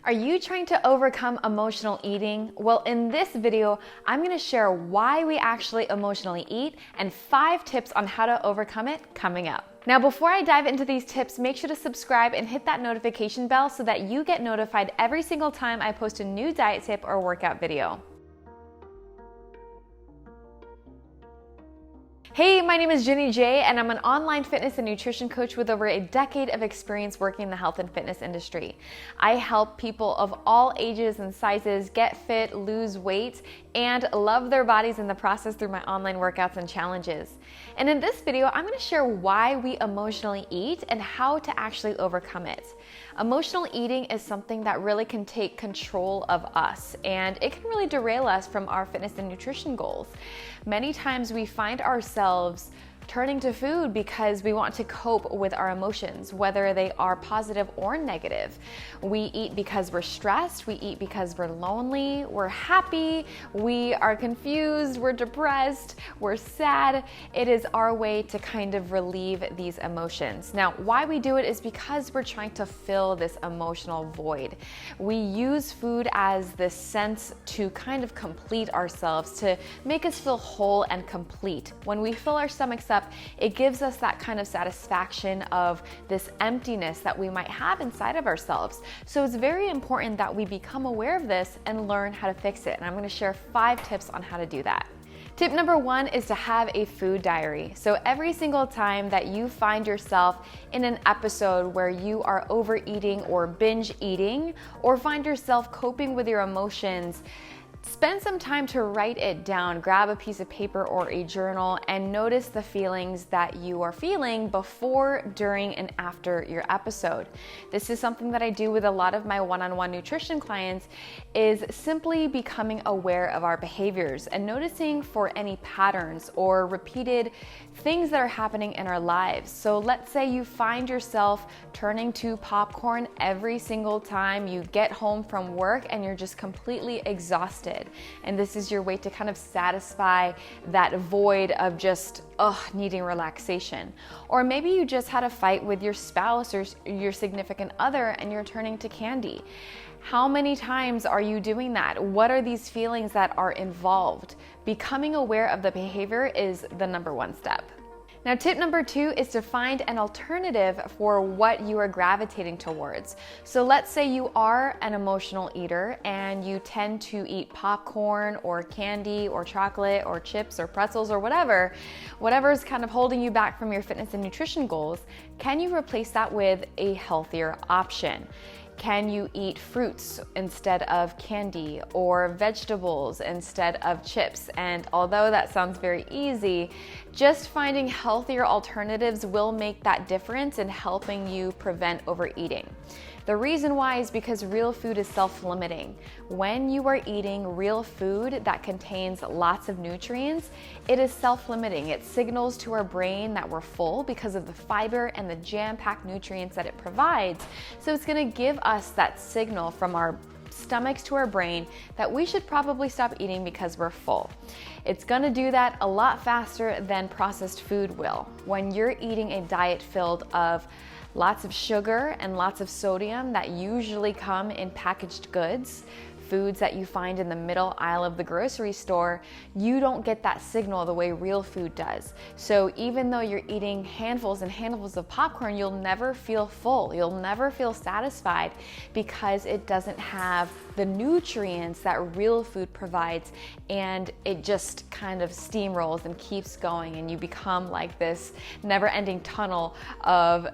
Are you trying to overcome emotional eating? Well, in this video, I'm going to share why we actually emotionally eat and 5 tips on how to overcome it coming up. Now, before I dive into these tips, make sure to subscribe and hit that notification bell so that you get notified every single time I post a new diet tip or workout video. Hey, my name is Jenny J, and I'm an online fitness and nutrition coach with over a decade of experience working in the health and fitness industry. I help people of all ages and sizes get fit, lose weight, and love their bodies in the process through my online workouts and challenges. And in this video, I'm going to share why we emotionally eat and how to actually overcome it. Emotional eating is something that really can take control of us, and it can really derail us from our fitness and nutrition goals. Many times we find ourselves turning to food because we want to cope with our emotions, whether they are positive or negative. We eat because we're stressed, we eat because we're lonely, we're happy, we are confused, we're depressed, we're sad. It is our way to kind of relieve these emotions. Now, why we do it is because we're trying to fill this emotional void. We use food as this sense to kind of complete ourselves, to make us feel whole and complete. When we fill our stomachs up, it gives us that kind of satisfaction of this emptiness that we might have inside of ourselves. So it's very important that we become aware of this and learn how to fix it. And I'm going to share 5 tips on how to do that. Tip number 1 is to have a food diary. So every single time that you find yourself in an episode where you are overeating or binge eating, or find yourself coping with your emotions, spend some time to write it down. Grab a piece of paper or a journal and notice the feelings that you are feeling before, during, and after your episode. This is something that I do with a lot of my one-on-one nutrition clients, is simply becoming aware of our behaviors and noticing for any patterns or repeated things that are happening in our lives. So let's say you find yourself turning to popcorn every single time you get home from work and you're just completely exhausted. And this is your way to kind of satisfy that void of just needing relaxation. Or maybe you just had a fight with your spouse or your significant other and you're turning to candy. How many times are you doing that? What are these feelings that are involved? Becoming aware of the behavior is the number 1 step. Now, tip number 2 is to find an alternative for what you are gravitating towards. So let's say you are an emotional eater and you tend to eat popcorn or candy or chocolate or chips or pretzels or whatever is kind of holding you back from your fitness and nutrition goals. Can you replace that with a healthier option? Can you eat fruits instead of candy or vegetables instead of chips? And although that sounds very easy, just finding healthier alternatives will make that difference in helping you prevent overeating. The reason why is because real food is self-limiting. When you are eating real food that contains lots of nutrients, it is self-limiting. It signals to our brain that we're full because of the fiber and the jam-packed nutrients that it provides. So it's going to give us that signal from our stomachs to our brain that we should probably stop eating because we're full. It's going to do that a lot faster than processed food will. When you're eating a diet filled of lots of sugar and lots of sodium that usually come in packaged goods, foods that you find in the middle aisle of the grocery store, you don't get that signal the way real food does. So even though you're eating handfuls and handfuls of popcorn, you'll never feel full. You'll never feel satisfied because it doesn't have the nutrients that real food provides, and it just kind of steamrolls and keeps going, and you become like this never-ending tunnel of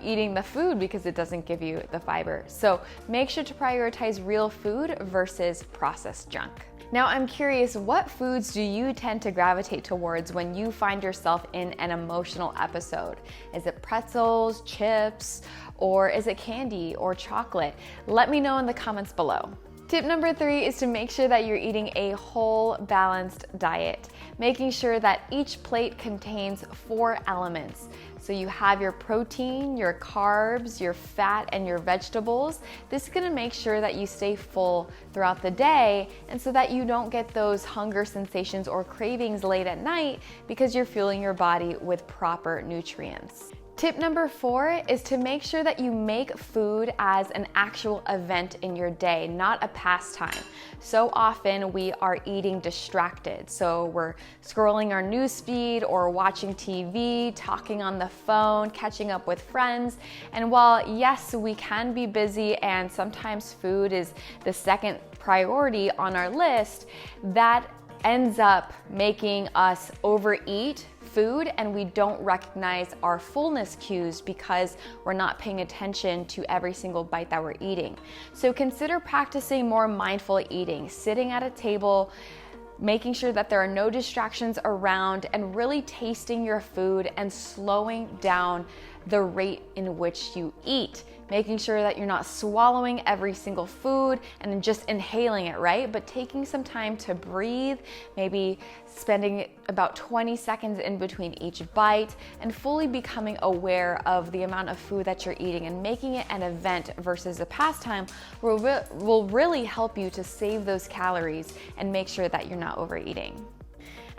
eating the food because it doesn't give you the fiber. So make sure to prioritize real food versus processed junk. Now, I'm curious, what foods do you tend to gravitate towards when you find yourself in an emotional episode? Is it pretzels, chips, or is it candy or chocolate? Let me know in the comments below. Tip number 3 is to make sure that you're eating a whole, balanced diet, making sure that each plate contains 4 elements. So you have your protein, your carbs, your fat, and your vegetables. This is gonna make sure that you stay full throughout the day, and so that you don't get those hunger sensations or cravings late at night because you're fueling your body with proper nutrients. Tip number 4 is to make sure that you make food as an actual event in your day, not a pastime. So often we are eating distracted. So we're scrolling our news feed or watching TV, talking on the phone, catching up with friends. And while yes, we can be busy and sometimes food is the second priority on our list, that ends up making us overeat food and we don't recognize our fullness cues because we're not paying attention to every single bite that we're eating. So consider practicing more mindful eating, sitting at a table, making sure that there are no distractions around, and really tasting your food and slowing down the rate in which you eat. Making sure that you're not swallowing every single food and then just inhaling it, right? But taking some time to breathe, maybe spending about 20 seconds in between each bite, and fully becoming aware of the amount of food that you're eating and making it an event versus a pastime will really help you to save those calories and make sure that you're not overeating.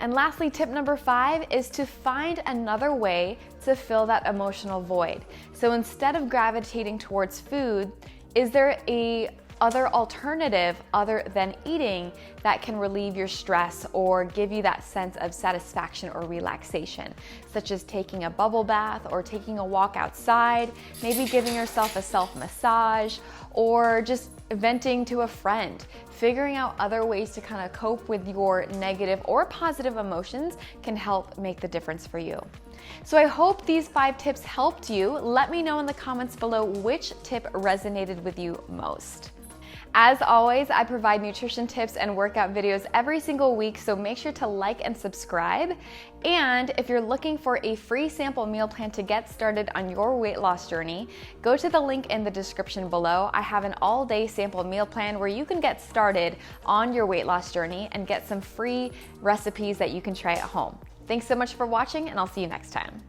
And lastly, tip number 5 is to find another way to fill that emotional void. So instead of gravitating towards food, is there a other alternative other than eating that can relieve your stress or give you that sense of satisfaction or relaxation, such as taking a bubble bath or taking a walk outside, maybe giving yourself a self-massage, or just venting to a friend. Figuring out other ways to kind of cope with your negative or positive emotions can help make the difference for you. So I hope these 5 tips helped you. Let me know in the comments below which tip resonated with you most. As always, I provide nutrition tips and workout videos every single week, so make sure to like and subscribe. And if you're looking for a free sample meal plan to get started on your weight loss journey, go to the link in the description below. I have an all-day sample meal plan where you can get started on your weight loss journey and get some free recipes that you can try at home. Thanks so much for watching, and I'll see you next time.